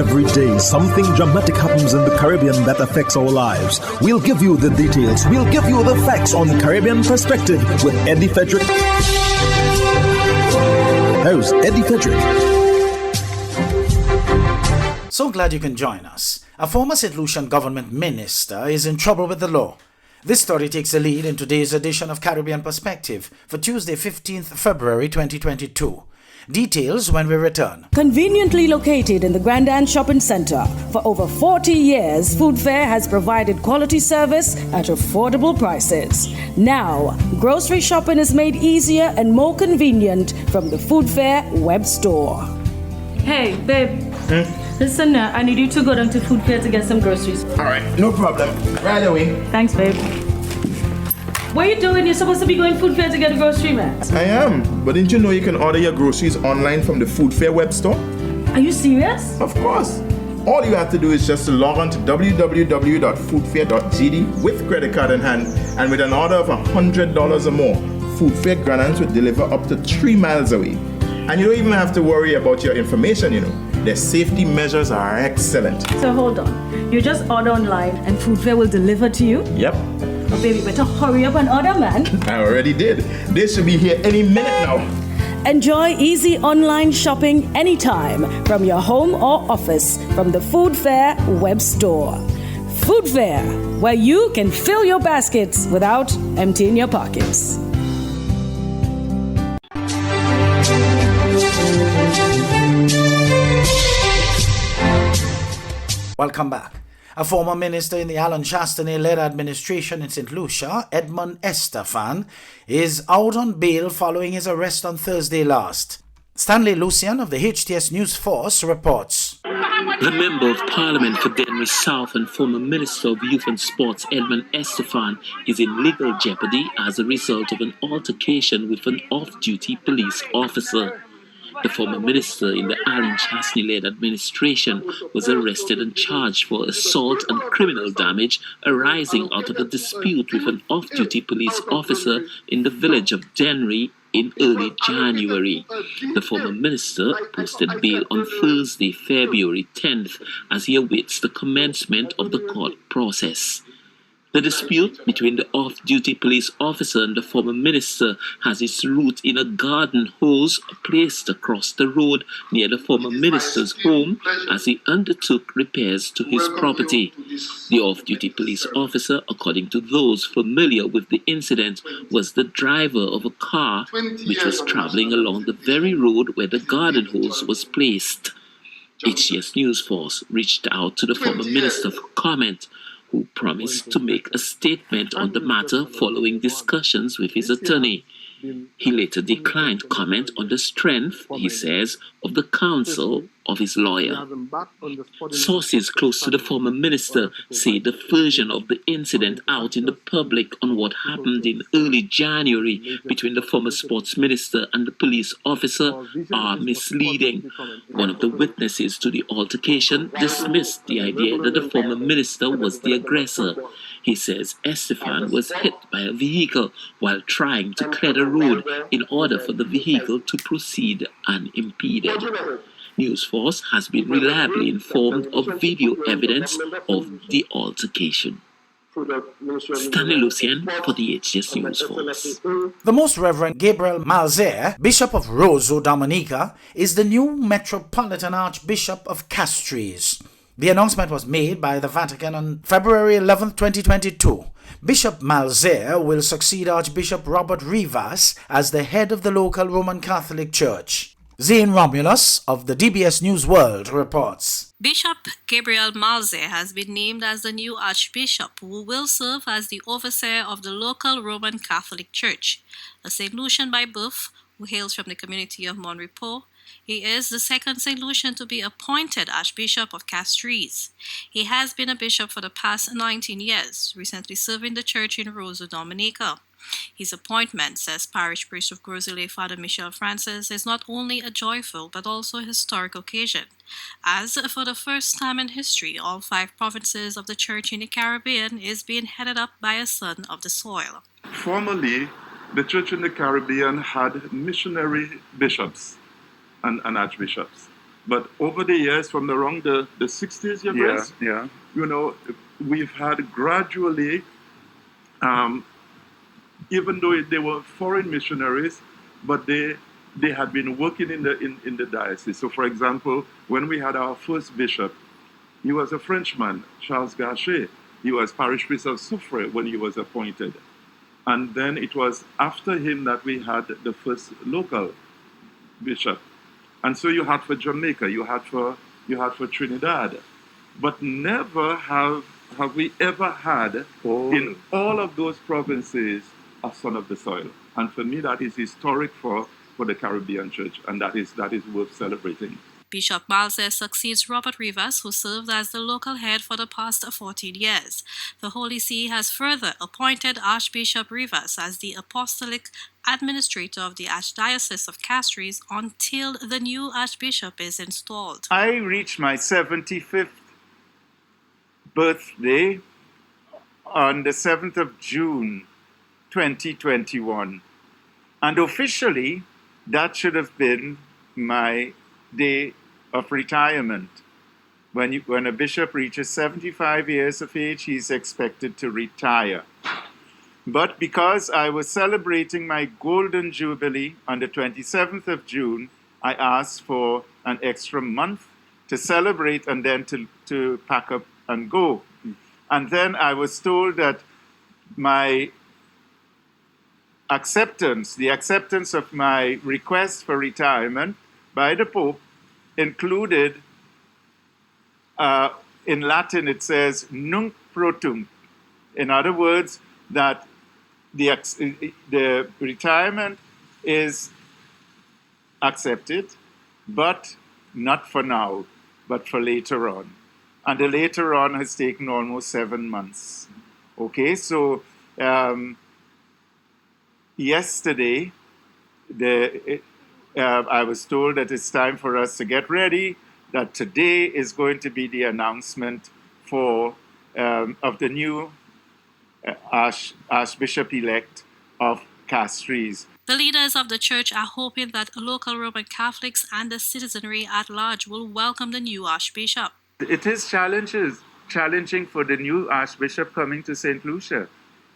Every day, something dramatic happens in the Caribbean that affects our lives. We'll give you the details. We'll give you the facts on Caribbean Perspective with Eddie Frederick. Here's Eddie Frederick. So glad you can join us. A former St. Lucian government minister is in trouble with the law. This story takes the lead in today's edition of Caribbean Perspective for Tuesday, 15th February 2022. Details when we return. Conveniently located in the Grand Anne Shopping Centre, for over 40 years, Food Fair has provided quality service at affordable prices. Now, grocery shopping is made easier and more convenient from the Food Fair web store. Hey, babe. Listen, I need you to go down to Food Fair to get some groceries. All right, no problem. Right away. Thanks, babe. What are you doing? You're supposed to be going Food Fair to get a grocery, man. I am, but didn't you know you can order your groceries online from the Food Fair web store? Are you serious? Of course. All you have to do is just to log on to www.foodfair.gd with credit card in hand, and with an order of $100 or more, Food Fair Grandans will deliver up to 3 miles away. And you don't even have to worry about your information, you know. Their safety measures are excellent. So hold on. You just order online and Food Fair will deliver to you? Yep. Oh, baby, better hurry up and order, man. I already did. They should be here any minute now. Enjoy easy online shopping anytime from your home or office from the Food Fair web store. Food Fair, where you can fill your baskets without emptying your pockets. Welcome back. A former minister in the Alan Chastanet-led administration in St. Lucia, Edmund Estefan, is out on bail following his arrest on Thursday last. Stanley Lucian of the HTS News Force reports. The Member of Parliament for Denver South and former Minister of Youth and Sports Edmund Estefan is in legal jeopardy as a result of an altercation with an off-duty police officer. The former minister in the Alan Chastanet-led administration was arrested and charged for assault and criminal damage arising out of a dispute with an off-duty police officer in the village of Dennery in early January. The former minister posted bail on Thursday, February 10th, as he awaits the commencement of the court process. The dispute between the off-duty police officer and the former minister has its root in a garden hose placed across the road near the former minister's home as he undertook repairs to his property. The off-duty police officer, according to those familiar with the incident, was the driver of a car which was traveling along the very road where the garden hose was placed. HTS News Force reached out to the former minister for comment, who promised to make a statement on the matter following discussions with his attorney. He later declined comment on the strength, he says, of the counsel of his lawyer. Sources close to the former minister say the version of the incident out in the public on what happened in early January between the former sports minister and the police officer are misleading. One of the witnesses to the altercation dismissed the idea that the former minister was the aggressor. He says Estefan was hit by a vehicle while trying to clear the road in order for the vehicle to proceed unimpeded. News Force has been reliably informed of video evidence of the altercation. Stanley Lucian for the HTS News Force. The Most Reverend Gabriel Malzer, Bishop of Roseau, Dominica, is the new Metropolitan Archbishop of Castries. The announcement was made by the Vatican on February 11, 2022. Bishop Malzer will succeed Archbishop Robert Rivas as the head of the local Roman Catholic Church. Zane Romulus of the DBS News World reports. Bishop Gabriel Malzer has been named as the new Archbishop who will serve as the overseer of the local Roman Catholic Church. A St. Lucian by birth who hails from the community of Mon Repos, he is the second St. Lucian to be appointed Archbishop of Castries. He has been a bishop for the past 19 years, recently serving the church in Roseau, Dominica. His appointment, says Parish Priest of Gros-Islet Father Michel Francis, is not only a joyful but also a historic occasion, as for the first time in history, all 5 provinces of the Church in the Caribbean is being headed up by a son of the soil. Formerly, the Church in the Caribbean had missionary bishops and archbishops. But over the years, from around the 60s, Yeah. you know, we've had gradually, even though they were foreign missionaries, but they had been working in the diocese. So, for example, when we had our first bishop, he was a Frenchman, Charles Gachet. He was parish priest of Soufrière when he was appointed. And then it was after him that we had the first local bishop. And so you had for Jamaica, you had for Trinidad. But never have we ever had in all of those provinces a son of the soil. And for me, that is historic for the Caribbean Church, and that is worth celebrating. Bishop Malze succeeds Robert Rivas, who served as the local head for the past 14 years. The Holy See has further appointed Archbishop Rivas as the apostolic administrator of the Archdiocese of Castries until the new Archbishop is installed. I reached my 75th birthday on the 7th of June, 2021. And officially, that should have been my day of retirement. When a bishop reaches 75 years of age, he's expected to retire. But because I was celebrating my Golden Jubilee on the 27th of June, I asked for an extra month to celebrate and then to pack up and go. And then I was told that my the acceptance of my request for retirement by the Pope included, in Latin it says, nunc pro tunc. In other words, that the retirement is accepted, but not for now, but for later on. And the later on has taken almost 7 months. Okay, so yesterday, I was told that it's time for us to get ready, that today is going to be the announcement of the new Archbishop-elect of Castries. The leaders of the church are hoping that local Roman Catholics and the citizenry at large will welcome the new Archbishop. It is challenging for the new Archbishop coming to St. Lucia,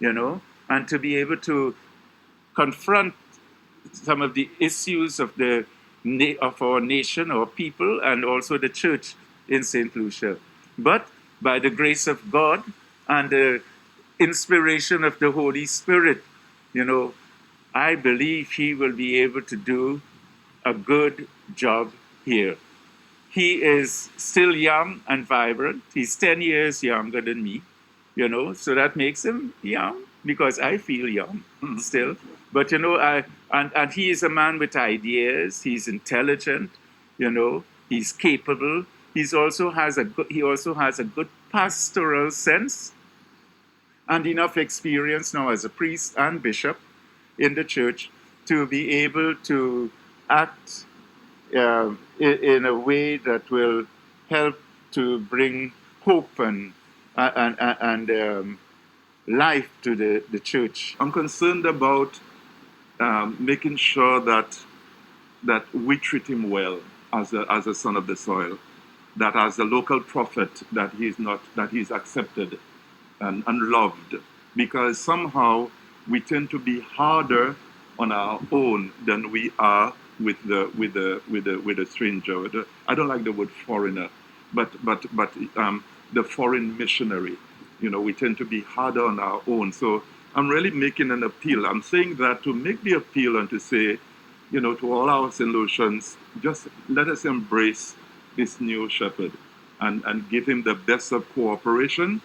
and to be able to confront some of the issues of our nation, our people, and also the church in St. Lucia. But by the grace of God and the inspiration of the Holy Spirit, I believe he will be able to do a good job here. He is still young and vibrant. He's 10 years younger than me, so that makes him young because I feel young still. But, and he is a man with ideas. He's intelligent, he's capable. He also has a good pastoral sense and enough experience now as a priest and bishop in the church to be able to act in a way that will help to bring hope and life to the church. I'm concerned about making sure that we treat him well as a son of the soil, that as a local prophet that he's accepted and loved, because somehow we tend to be harder on our own than we are with the stranger. I don't like the word foreigner, but the foreign missionary. We tend to be harder on our own. So I'm really making an appeal. I'm saying that to make the appeal and to say, to all our St. Lucians, just let us embrace this new shepherd and give him the best of cooperation.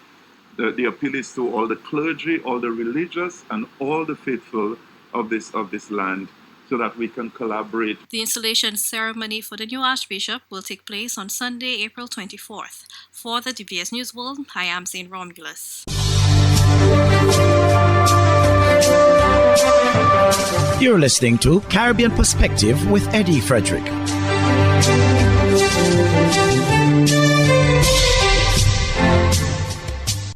The appeal is to all the clergy, all the religious, and all the faithful of this land, so that we can collaborate. The installation ceremony for the new Archbishop will take place on Sunday, April 24th. For the DBS News World, I am St. Romulus. You're listening to Caribbean Perspective with Eddie Frederick.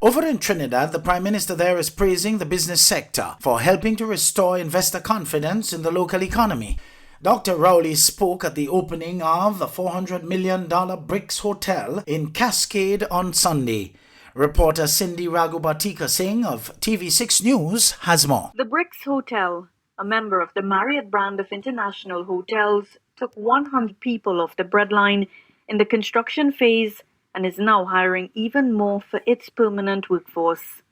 Over in Trinidad, the Prime Minister there is praising the business sector for helping to restore investor confidence in the local economy. Dr. Rowley spoke at the opening of the $400 million Bricks Hotel in Cascade on Sunday. Reporter Cindy Raghubatika Singh of TV6 News has more. The Bricks Hotel, a member of the Marriott brand of international hotels, took 100 people off the breadline in the construction phase and is now hiring even more for its permanent workforce.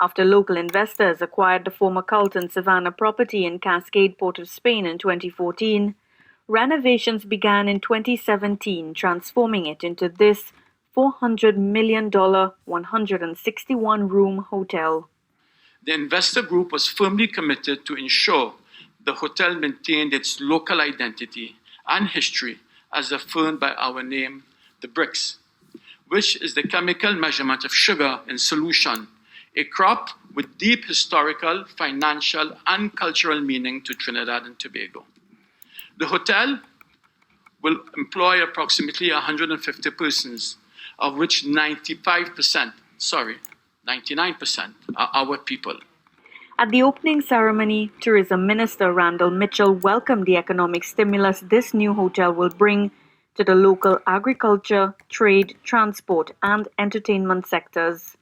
After local investors acquired the former Carlton Savannah property in Cascade, Port of Spain in 2014, renovations began in 2017, transforming it into this $400 million, 161-room hotel. The investor group was firmly committed to ensure the hotel maintained its local identity and history as affirmed by our name, the Bricks, which is the chemical measurement of sugar in solution, a crop with deep historical, financial, and cultural meaning to Trinidad and Tobago. The hotel will employ approximately 150 persons, of which 99% are our people. At the opening ceremony, Tourism Minister Randall Mitchell welcomed the economic stimulus this new hotel will bring to the local agriculture, trade, transport, and entertainment sectors.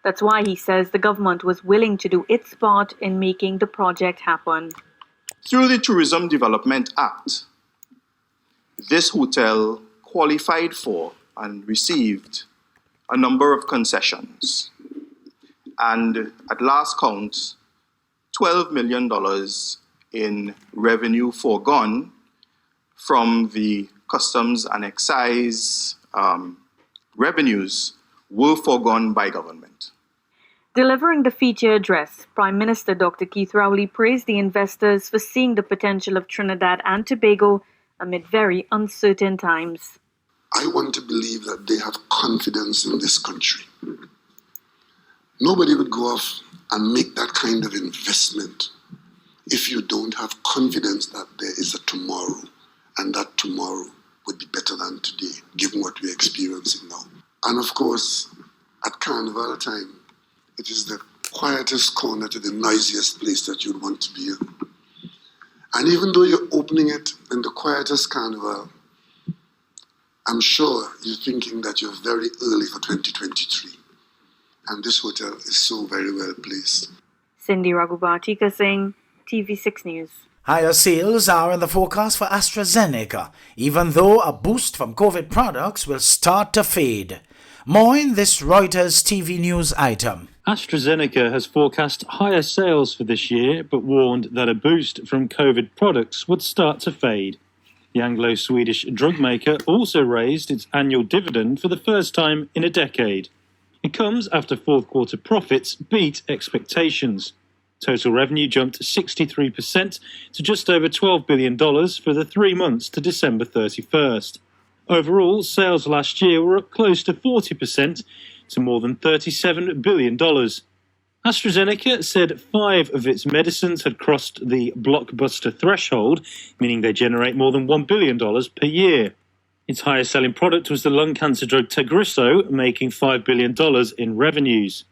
That's why he says the government was willing to do its part in making the project happen. Through the Tourism Development Act, this hotel qualified for and received a number of concessions. And at last count, $12 million in revenue foregone from the customs and excise revenues were foregone by government. Delivering the feature address, Prime Minister Dr. Keith Rowley praised the investors for seeing the potential of Trinidad and Tobago amid very uncertain times. I want to believe that they have confidence in this country. Nobody would go off and make that kind of investment if you don't have confidence that there is a tomorrow, and that tomorrow would be better than today, given what we're experiencing now. And of course, at Carnival time, it is the quietest corner to the noisiest place that you'd want to be in. And even though you're opening it in the quietest Carnival, I'm sure you're thinking that you're very early for 2023. And this hotel is so very well placed. Cindy Raghubatika Singh, TV6 News. Higher sales are in the forecast for AstraZeneca, even though a boost from COVID products will start to fade. More in this Reuters TV News item. AstraZeneca has forecast higher sales for this year, but warned that a boost from COVID products would start to fade. The Anglo-Swedish drug maker also raised its annual dividend for the first time in a decade. It comes after fourth quarter profits beat expectations. Total revenue jumped 63% to just over $12 billion for the 3 months to December 31st. Overall, sales last year were up close to 40% to more than $37 billion. AstraZeneca said 5 of its medicines had crossed the blockbuster threshold, meaning they generate more than $1 billion per year. Its highest selling product was the lung cancer drug Tagrisso, making $5 billion in revenues.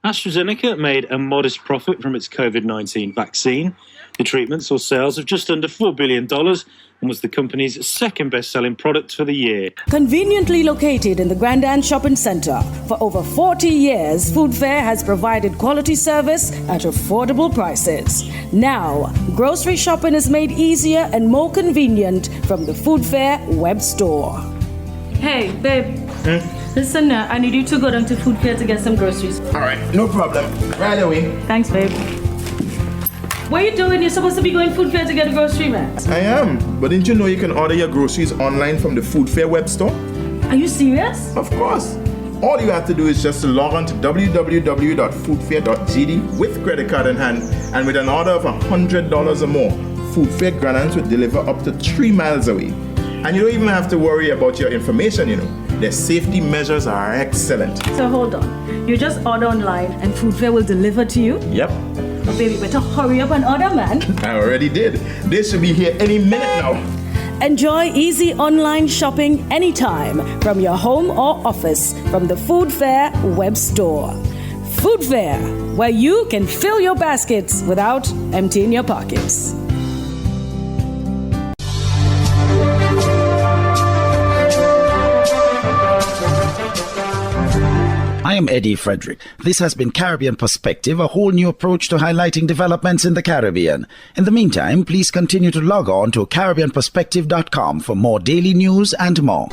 AstraZeneca made a modest profit from its COVID-19 vaccine. The treatment saw sales of just under $4 billion and was the company's second best-selling product for the year. Conveniently located in the Grand Shopping Centre, for over 40 years, Food Fair has provided quality service at affordable prices. Now, grocery shopping is made easier and more convenient from the Food Fair web store. Hey, babe. Listen, I need you to go down to Food Fair to get some groceries. All right, no problem. Right away. Thanks, babe. What are you doing? You're supposed to be going Food Fair to get a grocery, man. I am, but didn't you know you can order your groceries online from the Food Fair web store? Are you serious? Of course. All you have to do is just to log on to www.foodfair.gd with credit card in hand, and with an order of $100 or more, Food Fair grants will deliver up to 3 miles away. And you don't even have to worry about your information, you know. Their safety measures are excellent. So hold on. You just order online and Food Fair will deliver to you? Yep. Oh, baby, better hurry up and order, man. I already did. They should be here any minute now. Enjoy easy online shopping anytime from your home or office from the Food Fair web store. Food Fair, where you can fill your baskets without emptying your pockets. I am Eddie Frederick. This has been Caribbean Perspective, a whole new approach to highlighting developments in the Caribbean. In the meantime, please continue to log on to CaribbeanPerspective.com for more daily news and more.